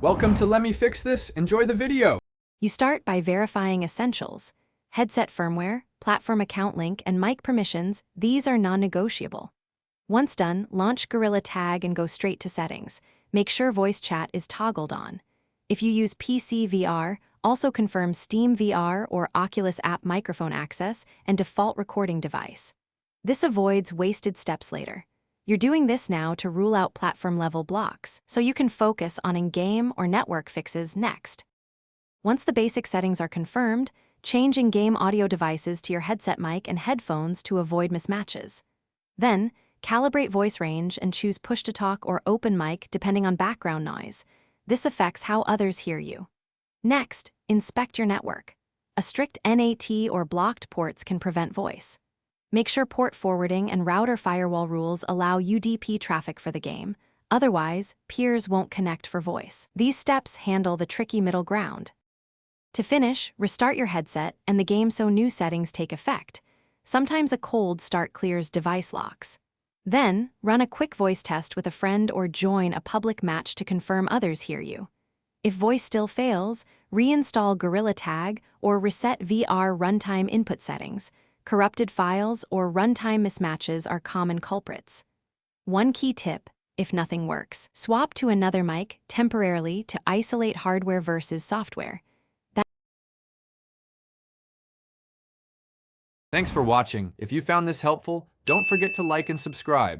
Welcome to Let Me Fix This. Enjoy the video. You start by verifying essentials. Headset firmware, platform account link, and mic permissions, these are non-negotiable. Once done, launch Gorilla Tag and go straight to settings. Make sure voice chat is toggled on. If you use PC VR, also confirm Steam VR or Oculus app microphone access and default recording device. This avoids wasted steps later. You're doing this now to rule out platform-level blocks, so you can focus on in-game or network fixes next. Once the basic settings are confirmed, change in-game audio devices to your headset mic and headphones to avoid mismatches. Then, calibrate voice range and choose push-to-talk or open mic depending on background noise. This affects how others hear you. Next, inspect your network. A strict NAT or blocked ports can prevent voice. Make sure port forwarding and router firewall rules allow UDP traffic for the game. Otherwise, peers won't connect for voice. These steps handle the tricky middle ground. To finish, restart your headset and the game so new settings take effect. Sometimes a cold start clears device locks. Then, run a quick voice test with a friend or join a public match to confirm others hear you. If voice still fails, reinstall Gorilla Tag or reset VR runtime input settings. Corrupted files or runtime mismatches are common culprits. One key tip: if nothing works, swap to another mic temporarily to isolate hardware versus software. Thanks for watching. If you found this helpful, don't forget to like and subscribe.